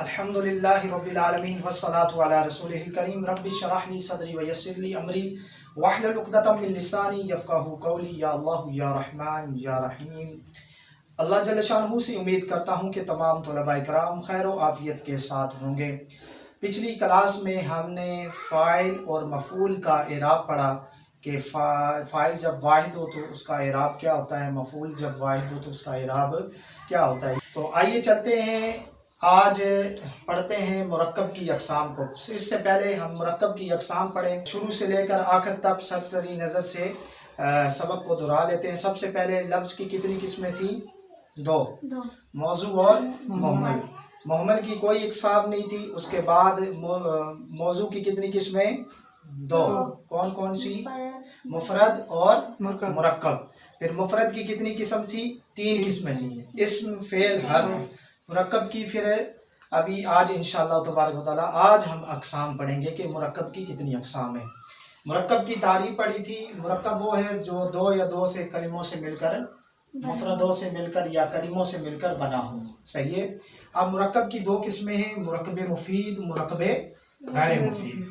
الحمد للہ رب العالمین والصلاة علی رسولہ الکریم رب اشرح لی صدری ویسر لی امری واحلل عقدۃ من لسانی یفقہوا قولی یا اللہ یا رحمن یا رحیم۔ اللہ جل شانہ سے امید کرتا ہوں کہ تمام طلباء کرام خیر و عافیت کے ساتھ ہوں گے۔ پچھلی کلاس میں ہم نے فاعل اور مفعول کا اعراب پڑھا کہ فاعل جب واحد ہو تو اس کا اعراب کیا ہوتا ہے، مفعول جب واحد ہو تو اس کا اعراب کیا ہوتا ہے۔ تو آئیے چلتے ہیں، آج پڑھتے ہیں مرکب کی اقسام کو۔ اس سے پہلے ہم مرکب کی اقسام پڑھیں، شروع سے لے کر آخر تک سرسری نظر سے سبق کو دہرا لیتے ہیں۔ سب سے پہلے لفظ کی کتنی قسمیں تھیں؟ دو، موضوع اور محمل۔ محمل کی کوئی اقسام نہیں تھی۔ اس کے بعد موضوع کی کتنی قسمیں؟ دو، کون کون سی؟ مفرد اور مرکب۔ پھر مفرد کی کتنی قسم تھی؟ تین قسمیں تھیں، اسم، فعل، حرف۔ مرکب کی پھر ابھی آج انشاءاللہ تبارک و تعالیٰ آج ہم اقسام پڑھیں گے کہ مرکب کی کتنی اقسام ہیں۔ مرکب کی تعریف پڑھی تھی۔ مرکب وہ ہے جو دو یا دو سے کلموں سے مل کر، مفردوں سے مل کر یا کلموں سے مل کر بنا ہو، صحیح ہے۔ اب مرکب کی دو قسمیں ہیں، مرکب مفید، مرکب غیر مفید۔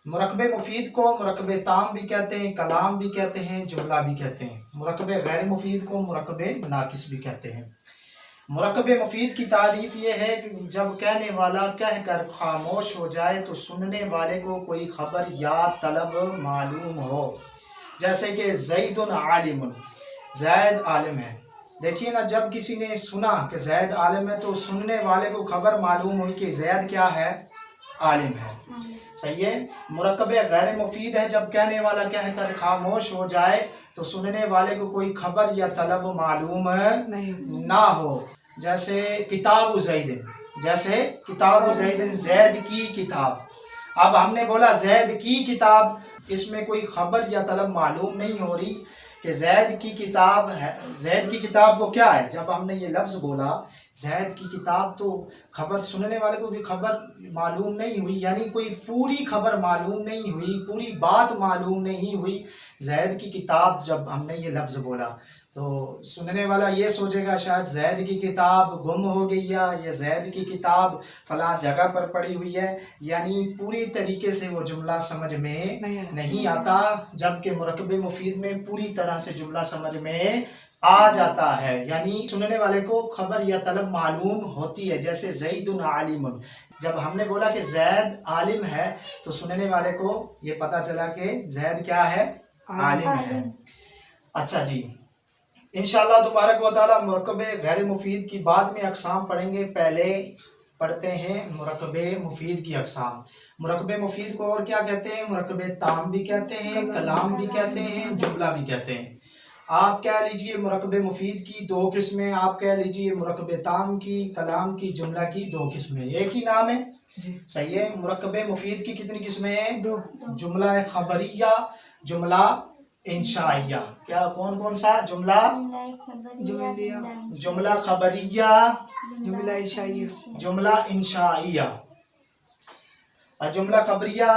مرکب مفید کو مرکب تام بھی کہتے ہیں، کلام بھی کہتے ہیں، جملہ بھی کہتے ہیں۔ مرکب غیر مفید کو مرکب ناقص بھی کہتے ہیں۔ مرکب مفید کی تعریف یہ ہے کہ جب کہنے والا کہہ کر خاموش ہو جائے تو سننے والے کو کوئی خبر یا طلب معلوم ہو، جیسے کہ زید عالم، زید عالم ہے۔ دیکھیے نا، جب کسی نے سنا کہ زید عالم ہے تو سننے والے کو خبر معلوم ہوئی کہ زید کیا ہے؟ عالم ہے، صحیح ہے۔ مرکب غیر مفید ہے جب کہنے والا کہہ کر خاموش ہو جائے تو سننے والے کو کوئی خبر یا طلب معلوم نہ ہو، جیسے کتاب زید، جیسے کتاب زید، زید کی کتاب۔ اب ہم نے بولا زید کی کتاب، اس میں کوئی خبر یا طلب معلوم نہیں ہو رہی کہ زید کی کتاب ہے۔ زید کی کتاب کو کیا ہے؟ جب ہم نے یہ لفظ بولا زید کی کتاب تو خبر، سننے والے کو بھی خبر معلوم نہیں ہوئی، یعنی کوئی پوری خبر معلوم نہیں ہوئی، پوری بات معلوم نہیں ہوئی۔ زید کی کتاب جب ہم نے یہ لفظ بولا تو سننے والا یہ سوچے گا شاید زید کی کتاب گم ہو گئی ہے یا زید کی کتاب فلاں جگہ پر پڑی ہوئی ہے، یعنی پوری طریقے سے وہ جملہ سمجھ میں نہیں آتا، جبکہ مرکب مفید میں پوری طرح سے جملہ سمجھ میں آ جاتا ہے، یعنی سننے والے کو خبر یا طلب معلوم ہوتی ہے۔ جیسے زید عالم، جب ہم نے بولا کہ زید عالم ہے تو سننے والے کو یہ پتا چلا کہ زید کیا ہے؟ عالم ہے۔ اچھا جی، انشاءاللہ تبارک و تعالیٰ مرکب غیر مفید کی بعد میں اقسام پڑھیں گے، پہلے پڑھتے ہیں مرکب مفید کی اقسام۔ مرکب مفید کو اور کیا کہتے ہیں؟ مرکب تام بھی کہتے ہیں، کلام بھی کہتے ہیں، جملہ بھی کہتے ہیں۔ آپ کہہ لیجئے مرکب مفید کی دو قسمیں، آپ کہہ لیجئے مرکب تام کی، کلام کی، جملہ کی دو قسمیں، ایک ہی نام ہے، صحیح ہے۔ مرکب مفید کی کتنی قسمیں ہیں؟ دو، جملہ خبریہ، جملہ انشائیہ۔ کیا کون کون سا؟ جملہ خبریہ، جملہ انشائیہ، جملہ انشائیہ۔ جملہ خبریہ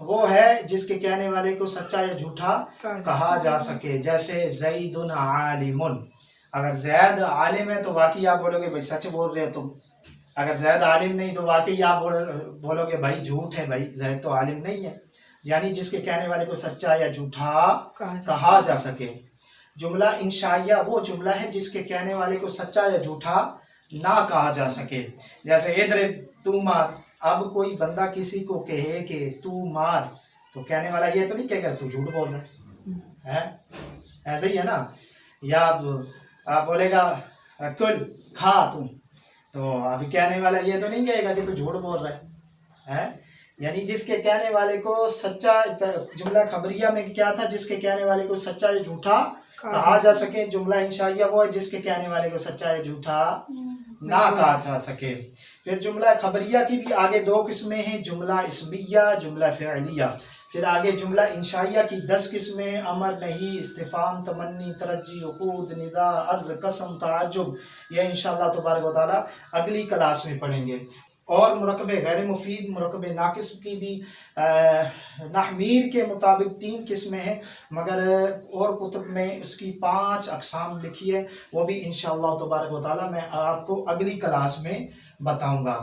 وہ ہے جس کے کہنے والے کو سچا یا جھوٹا کہا جا سکے، جیسے زید عالم۔ اگر زید عالم ہے تو واقعی آپ بولو گے بھائی سچ بول رہے ہو تم، اگر زید عالم نہیں تو واقعی آپ بولو گے بھائی جھوٹ ہے، بھائی زید تو عالم نہیں ہے، یعنی جس کے کہنے والے کو سچا یا جھوٹا کہا جا سکے۔ جملہ انشائیہ وہ جملہ ہے جس کے کہنے والے کو سچا یا جھوٹا نہ کہا جا سکے، جیسے اضرب، تو مار۔ اب کوئی بندہ کسی کو کہے کہ تو مار تو کہنے والا یہ تو نہیں کہے گا تو جھوٹ بول رہا ہے، ایسے ہی ہے نا۔ یا آپ بولے گا کل، کھا تم، تو ابھی کہنے والا یہ تو نہیں کہے گا کہ تو جھوٹ بول رہا ہے، یعنی جس کے کہنے والے کو سچا، جملہ خبریہ میں کیا تھا؟ جس کے کہنے والے کو سچا یا جھوٹا کہا جا سکے۔ جملہ انشائیہ وہ ہے جس کے کہنے والے کو سچا یا جھوٹا نہ کہا جا سکے۔ پھر جملہ خبریہ کی بھی آگے دو قسمیں ہیں، جملہ اسمیہ، جملہ فعلیہ۔ پھر آگے جملہ انشائیہ کی 10 قسمیں، امر، نہیں، استفہام، تمنی، ترجی، عقود، ندا، عرض، قسم، تعجب، یہ انشاءاللہ تبارک و تعالیٰ اگلی کلاس میں پڑھیں گے۔ اور مرکب غیر مفید، مرکب ناقص کی بھی نحمیر کے مطابق 3 قسمیں ہیں، مگر اور کتب میں اس کی 5 اقسام لکھی ہے، وہ بھی انشاءاللہ تبارک و تعالیٰ میں آپ کو اگلی کلاس میں بتاؤں گا۔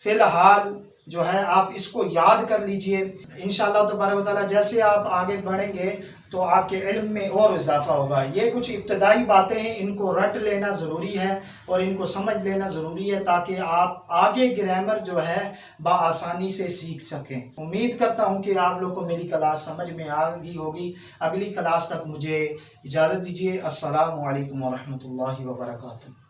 فی الحال جو ہے آپ اس کو یاد کر لیجئے. انشاءاللہ تبارک و تعالیٰ جیسے آپ آگے بڑھیں گے تو آپ کے علم میں اور اضافہ ہوگا. یہ کچھ ابتدائی باتیں ہیں، ان کو رٹ لینا ضروری ہے اور ان کو سمجھ لینا ضروری ہے تاکہ آپ آگے گرامر جو ہے بآسانی سے سیکھ سکیں. امید کرتا ہوں کہ آپ لوگ کو میری کلاس سمجھ میں آ گئی ہوگی. اگلی کلاس تک مجھے اجازت دیجیے. السلام علیکم ورحمۃ اللہ وبرکاتہ.